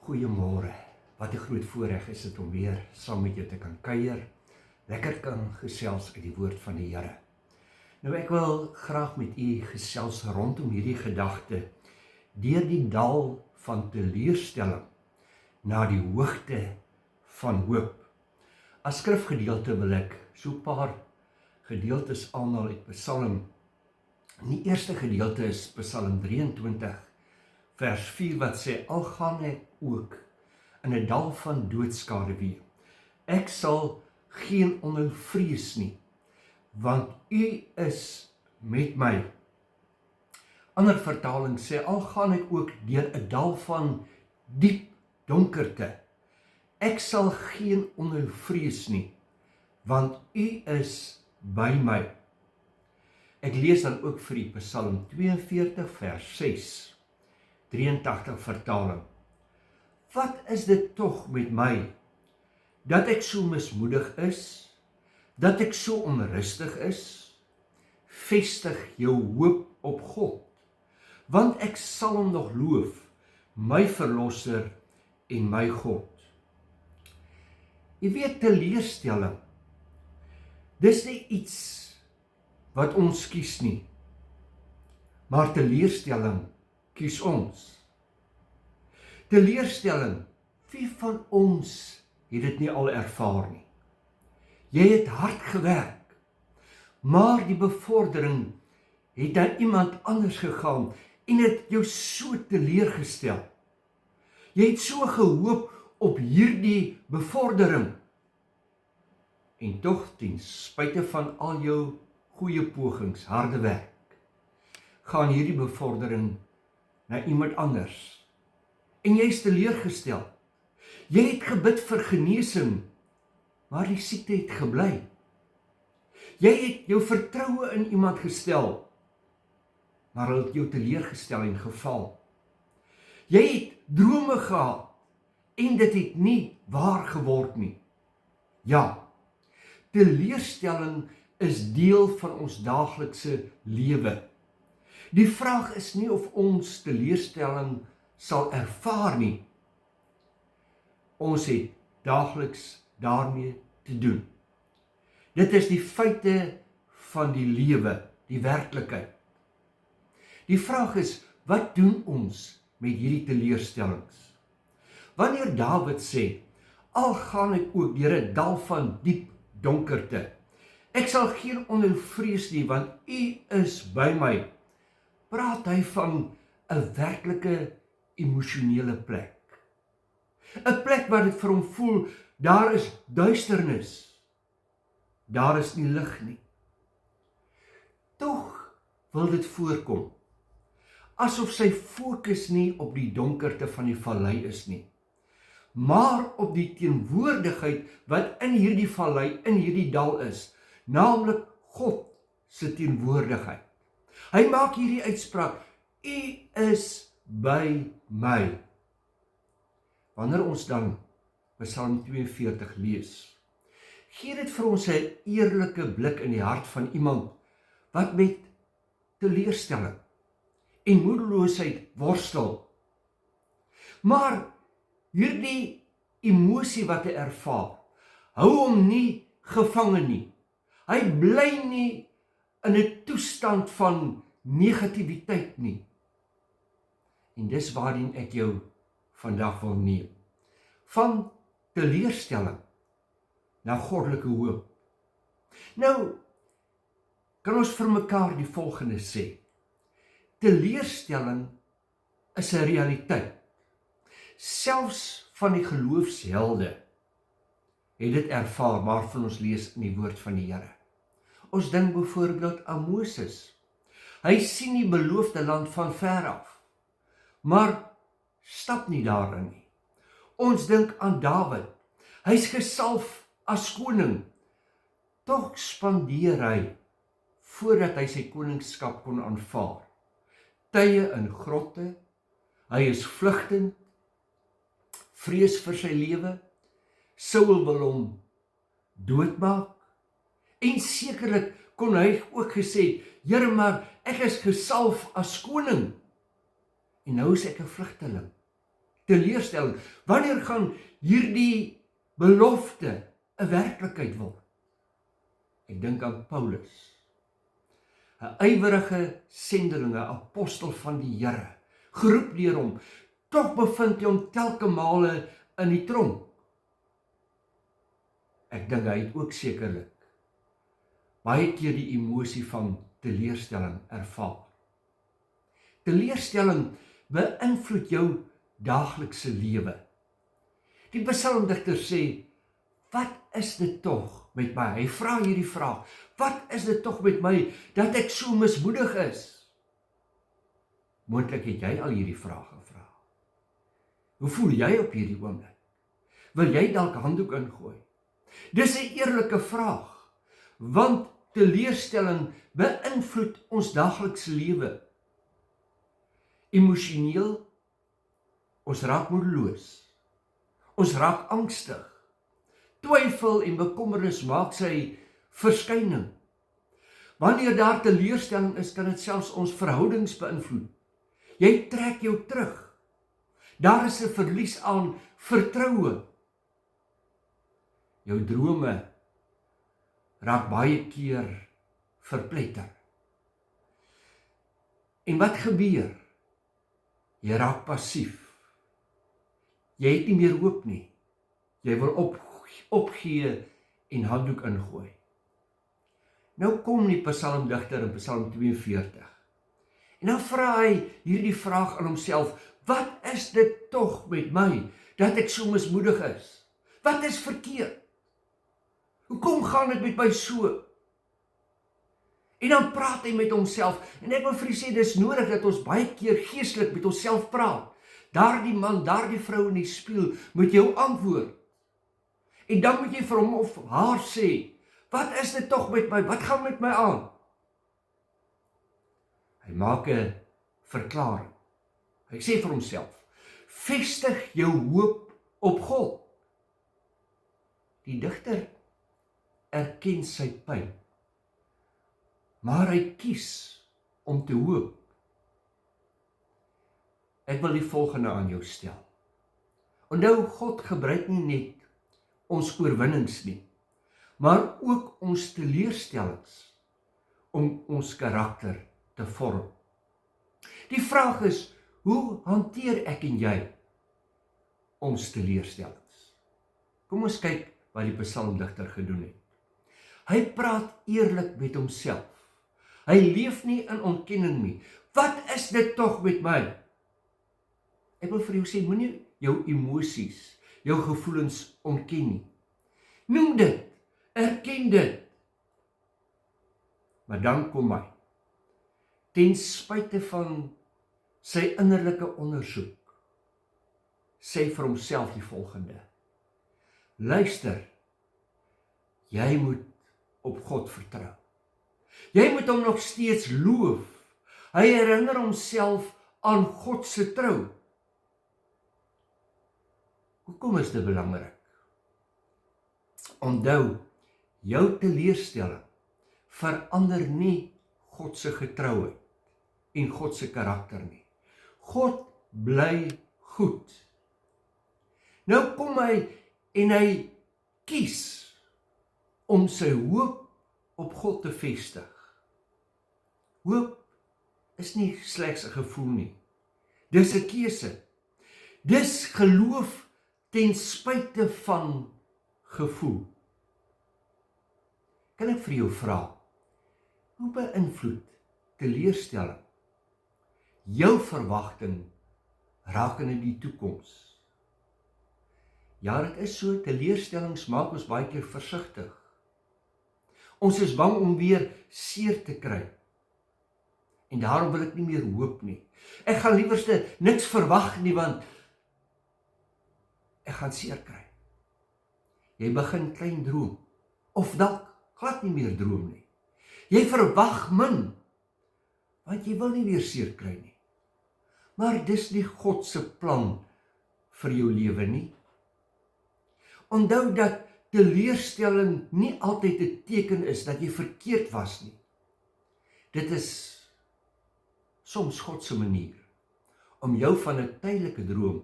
Goeiemôre. Wat 'n groot voorreg is dit om weer saam met jou te kan kuier, lekker kan gesels uit die woord van die Here. Nou ek wil graag met u gesels rondom hierdie gedagte, deur die dal van teleurstelling na die hoogte van hoop. As skrifgedeelte wil ek so 'n paar gedeeltes aanhaal uit Psalm. Die eerste gedeelte is Psalm 23 vers 4 wat sê, al gaan ek ook in 'n dal van doodskaduwee, ek sal geen onheil vrees nie, want u is met my. Ander vertaling sê, al gaan ek ook deur 'n dal van diep donkerte, ek sal geen onheil vrees nie, want u is by my. Ek lees dan ook vir u Psalm 42 vers 6, 83 vertaling. Wat is dit tog met my, dat ek so mismoedig is, dat ek so onrustig is? Vestig jou hoop op God, want ek sal hom nog loof, my verlosser en my God. Jy weet, teleurstelling, dis nie iets wat ons kies nie, maar teleurstelling kies ons. Teleurstelling, wie van ons het dit nie al ervaar nie? Jy het hard gewerk, maar die bevordering het na iemand anders gegaan en het jou so teleurgestel. Jy het so gehoop op hierdie bevordering. En tog, ten spyte van al jou goeie pogings, harde werk, gaan hierdie bevordering na iemand anders. En jy is teleurgestel. Jy het gebid vir genesing, maar die siekte het gebly. Jy het jou vertroue in iemand gestel, maar hulle het jou teleurgestel en geval. Jy het drome gehad, en dit het nie waar geword nie. Ja, teleurstelling is deel van ons daaglikse lewe. Die vraag is nie of ons teleurstelling sal ervaar nie. Ons het daagliks daarmee te doen. Dit is die feite van die lewe, die werklikheid. Die vraag is, wat doen ons met hierdie teleurstellings? Wanneer Dawid sê, al gaan ek ook deur 'n dal van diep donkerte, ek sal geen onheil vrees nie, want u is by my, praat hy van 'n werklike emosionele plek. 'n Plek waar dit vir hom voel, daar is duisternis, daar is nie lig nie. Tog wil dit voorkom, asof sy fokus nie op die donkerte van die vallei is nie, maar op die teenwoordigheid wat in hierdie vallei, in hierdie dal is, naamlik God se teenwoordigheid. Hy maak hierdie uitspraak, u is by my. Wanneer ons dan Psalm 42 lees, gee dit vir ons 'n eerlike blik in die hart van iemand wat met teleurstelling en moedeloosheid worstel. Maar hierdie emosie wat hy ervaar, hou hom nie gevange nie. Hy bly nie in 'n toestand van negativiteit nie. En dis waarin ek jou vandag wil neem. Van teleurstelling na goddelike hoop. Nou, kan ons vir mekaar die volgende sê. Teleurstelling is 'n realiteit. Selfs van die geloofshelde het dit ervaar, waarvan ons lees in die woord van die Here. Ons dink byvoorbeeld aan Moses. Hy sien die beloofde land van ver af, maar stap nie daarin nie. Ons dink aan Dawid. Hy's gesalf as koning. Tog spandeer hy, voordat hy sy koningskap kon aanvaar, tye in grotte, hy is vlugtend, vrees vir sy lewe, Saul wil hom doodmaak, en sekerlik kon hy ook gesê, Here, maar ek is gesalf as koning, en nou is ek 'n vlugteling. teleurstelling? Wanneer gaan hierdie belofte 'n werklikheid word? Ek dink aan Paulus, 'n ywerige sendeling, 'n apostel van die Here, geroep deur hom. Tog bevind hy hom telke male in die tronk. Ek dink hy het ook sekerlik baie keer die emosie van teleurstelling ervaar. Teleurstelling beïnvloed jou daaglikse lewe. Die psalmdigter sê, wat is dit tog met my? Hy vra hierdie vraag, wat is dit tog met my, dat ek so mismoedig is? Moontlik het jy al hierdie vraag gevra. Hoe voel jy op hierdie oomblik? Wil jy dalk handdoek ingooi? Dis 'n eerlike vraag, want teleurstelling beïnvloed ons daaglikse lewe. Emosioneel, ons raak moedeloos, ons raak angstig, twyfel en bekommernis maak sy verskyning. Wanneer daar teleurstelling is, kan dit selfs ons verhoudings beïnvloed. Jy trek jou terug. Daar is 'n verlies aan vertroue. Jou drome raak baie keer verpletter. En wat gebeur? Jy raak passief. Jy het nie meer hoop nie. Jy wil opgee en handdoek ingooi. Nou kom die psalmdigter in Psalm 42. En dan vra hy hierdie vraag aan homself, wat is dit tog met my, dat ek so mismoedig is? Wat is verkeerd? Hoekom gaan dit met my so? En dan praat hy met homself, en ek wil vir u sê, dis nodig dat ons baie keer geestelik met onsself praat. Daardie man, daardie vrou in die spieël, moet jou antwoord. En dan moet jy vir hom of haar sê, wat is dit tog met my, wat gaan met my aan? Hy maak 'n verklaring. Hy sê vir homself, vestig jou hoop op God. Die digter erken sy pyn, maar hy kies om te hoop. Ek wil die volgende aan jou stel. Onthou, God gebruik nie net ons oorwinnings nie, maar ook ons teleurstellings om ons karakter te vorm. Die vraag is, hoe hanteer ek en jy ons teleurstellings? Kom ons kyk wat die psalmdigter gedoen het. Hy praat eerlik met homself. Hy leef nie in ontkenning nie. Wat is dit tog met my? Ek wil vir jou sê, moenie jou emosies, jou gevoelens ontken nie. Noem dit, erken dit. Maar dan kom hy, ten spyte van sy innerlike ondersoek, sê vir homself die volgende. Luister, jy moet op God vertrou. Jy moet hom nog steeds loof. Hy herinner homself aan God se trou. Hoekom is dit belangrik? Onthou, jou teleurstelling verander nie God se getrouheid en God se karakter nie. God bly goed. Nou kom hy en hy kies om sy hoop op God te vestig. Hoop is nie slegs 'n gevoel nie. Dis 'n keuse. Dis geloof ten spyte van gevoel. Kan ek vir jou vra, hoe beïnvloed teleurstelling jou verwagting rakende die toekoms? Ja, dit is so, teleurstellings maak ons baie keer versigtig. Ons is bang om weer seer te kry. En daarom wil ek nie meer hoop nie. Ek gaan liewerste niks verwag nie, want ek gaan seer kry. Jy begin klein droom, of dalk glad nie meer droom nie. Jy verwag min, want jy wil nie weer seer kry nie. Maar dis nie God se plan vir jou lewe nie. Onthou dat teleurstelling nie altyd 'n teken is dat jy verkeerd was nie. Dit is soms God se manier om jou van 'n tydelike droom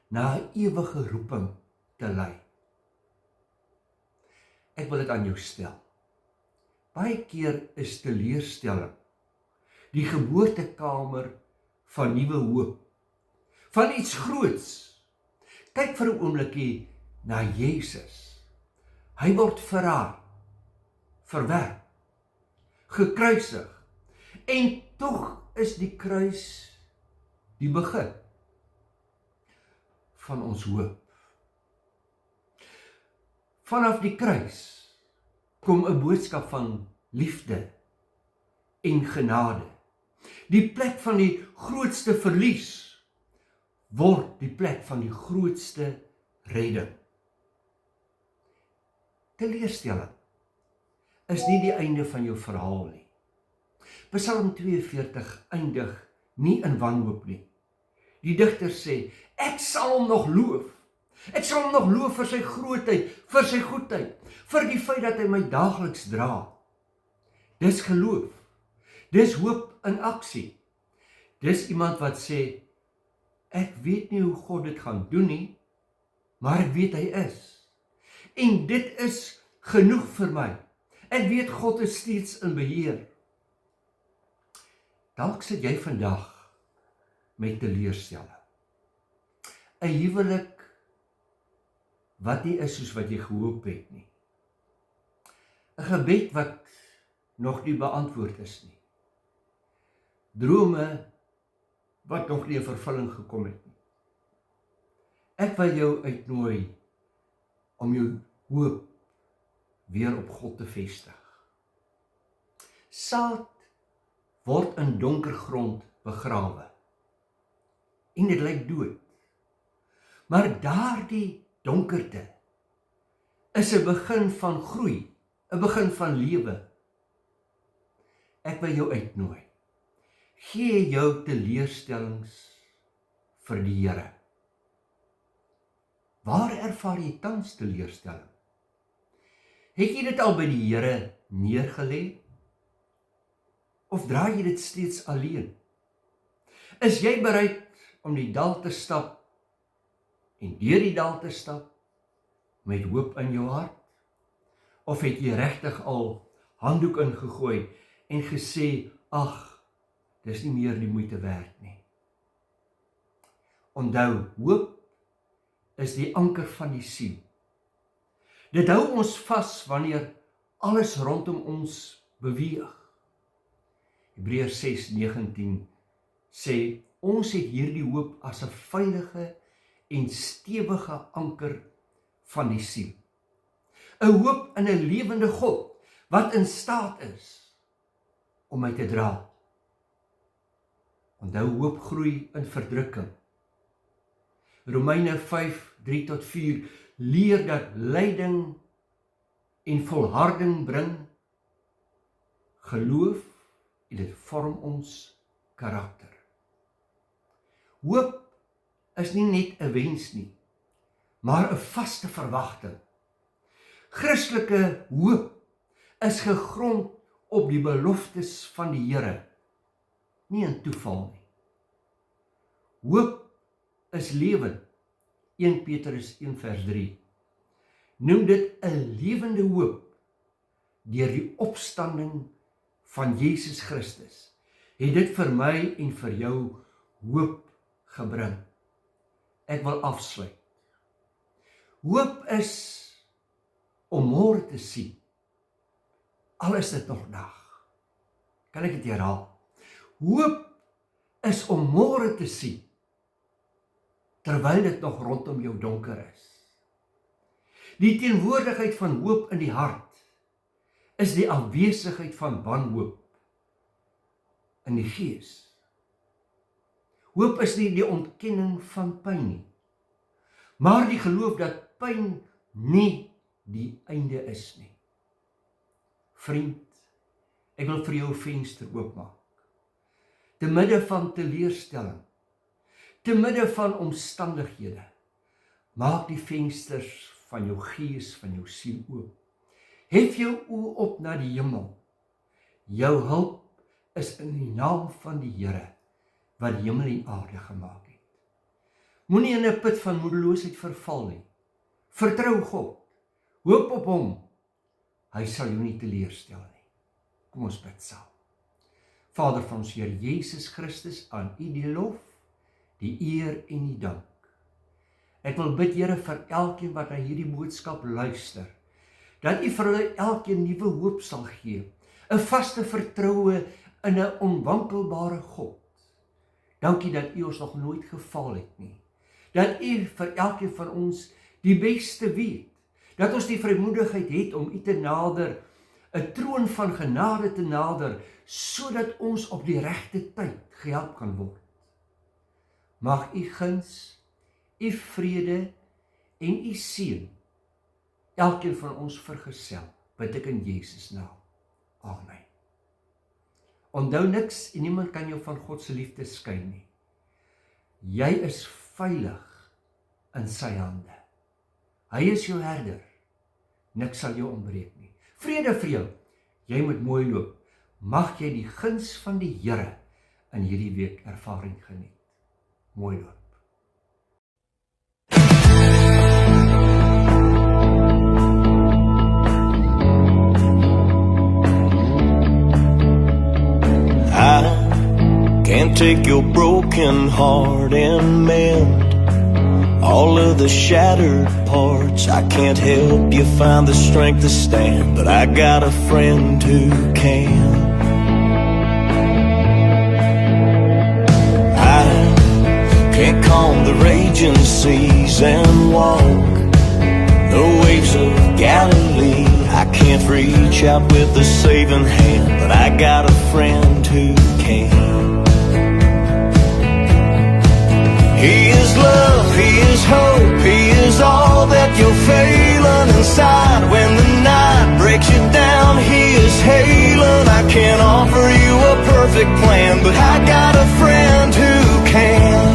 na 'n ewige roeping te lei. Ek wil dit aan jou stel. Baie keer is teleurstelling die geboortekamer van nuwe hoop, van iets groots. Kyk vir 'n oombliekie na Jesus. Hy word verraai, verwerp, gekruisig, en tog is die kruis die begin van ons hoop. Vanaf die kruis kom 'n boodskap van liefde en genade. Die plek van die grootste verlies word die plek van die grootste redding. Teleurstelling is nie die einde van jou verhaal nie. Psalm 42 eindig nie in wanhoop nie. Die digter sê, ek sal hom nog loof. Ek sal hom nog loof vir sy grootheid, vir sy goedheid, vir die feit dat hy my daagliks dra. Dis geloof. Dis hoop in aksie. Dis iemand wat sê, ek weet nie hoe God dit gaan doen nie, maar ek weet hy is. En dit is genoeg vir my. Ek weet God is steeds in beheer. Dalk sit jy vandag met teleurstelling. 'n huwelik wat nie is soos wat jy gehoop het nie. 'n gebed wat nog nie beantwoord is nie. Drome wat nog nie in vervulling gekom het nie. Ek wil jou uitnooi om jou hoop weer op God te vestig. Saad word in donker grond begrawe. En dit lyk dood. Maar daardie donkerte is 'n begin van groei, 'n begin van lewe. Ek wil jou uitnooi. Gee jou teleurstellings vir die Here. Waar ervaar jy tans teleurstelling? Het jy dit al by die Here neergelê? Of dra jy dit steeds alleen? Is jy bereid om die dal te stap en deur die dal te stap met hoop in jou hart? Of het jy regtig al handdoek ingegooi en gesê, ag, dis nie meer die moeite werd nie? Onthou, hoop is die anker van die siel. Dit hou ons vas wanneer alles rondom ons beweeg. Hebreërs 6:19 sê, ons het hierdie hoop as 'n veilige en stewige anker van die siel. 'n hoop in 'n lewende God, wat in staat is om my te dra. Onthou, hoop groei in verdrukking. Romeine 5:3-4 leer dat lyding en volharding bring geloof en dit vorm ons karakter. Hoop is nie net 'n wens nie, maar 'n vaste verwagting. Christelike hoop is gegrond op die beloftes van die Here, nie in toeval nie. Hoop is lewend. 1 Petrus 1:3 noem dit 'n lewende hoop deur die opstanding van Jesus Christus. Het dit vir my en vir jou hoop gebring. Ek wil afsluit. Hoop is om môre te sien, al is dit nog dag. Kan ek dit herhaal? Hoop is om môre te sien, terwyl dit nog rondom jou donker is. Die teenwoordigheid van hoop in die hart is die afwesigheid van wanhoop in die gees. Hoop is nie die ontkenning van pyn nie, maar die geloof dat pyn nie die einde is nie. Vriend, ek wil vir jou 'n venster oopmaak. Te midde van teleurstelling, te midde van omstandighede, maak die vensters van jou gees, van jou siel oop. Hef jou oë op na die hemel. Jou hulp is in die naam van die Here, wat die hemel en aarde gemaak het. Moenie in 'n put van moedeloosheid verval nie. Vertrou God. Hoop op hom. Hy sal jou nie teleurstel nie. Kom ons bid saam. Vader van ons Here Jesus Christus, aan U die lof, die eer en die dank. Ek wil bid, Here, vir elkeen wat na hierdie boodskap luister, dat U vir hulle elkeen nuwe hoop sal gee, 'n vaste vertroue in 'n onwankelbare God. Dankie dat U ons nog nooit gefaal het nie. Dat U vir elkeen van ons die beste weet. Dat ons die vrymoedigheid het om U te nader, 'n troon van genade te nader, sodat ons op die regte tyd gehelp kan word. Mag U guns, U vrede en U seën elkeen van ons vergesel, bid ek in Jesus naam. Amen. Onthou, niks en niemand kan jou van God se liefde skei nie. Jy is veilig in sy hande. Hy is jou herder. Niks sal jou ontbreek nie. Vrede vir jou. Jy moet mooi loop. Mag jy die guns van die Here in hierdie week ervaring geniet. Mooi loop. Can't take your broken heart and mend all of the shattered parts. I can't help you find the strength to stand, but I got a friend who can. I can't calm the raging seas and walk the waves of Galilee. I can't reach out with the saving hand, but I got a friend who can. He is love, He is hope, He is all that you're failing inside. When the night breaks you down, He is hailing. I can't offer you a perfect plan, but I got a friend who can.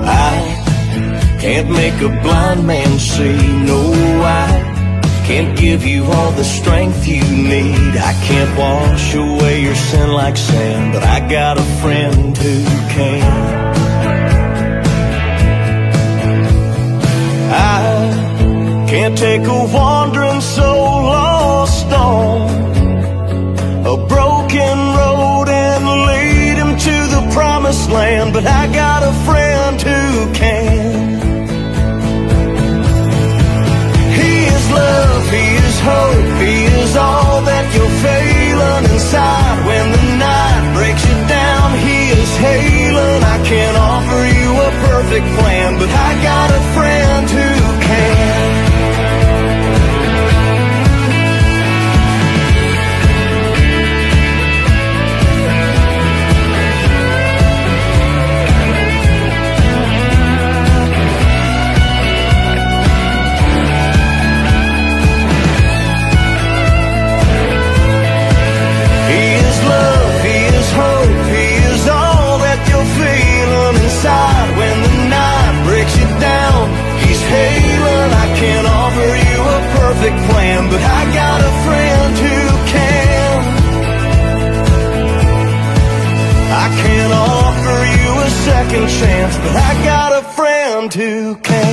I can't make a blind man see, no, I can't give you all the strength you need. I can't wash away your sin like sand, but I got a friend who can. I can't take a wandering soul lost on a broken road and lead him to the promised land, but I got a friend who can. Love, He is hope, He is all that you're failing inside. When the night breaks you down, He is hailing. I can't offer you a perfect plan, but I got a friend who can. When the night breaks you down, He's hailing. I can't offer you a perfect plan, but I got a friend who can. I can't offer you a second chance, but I got a friend who can.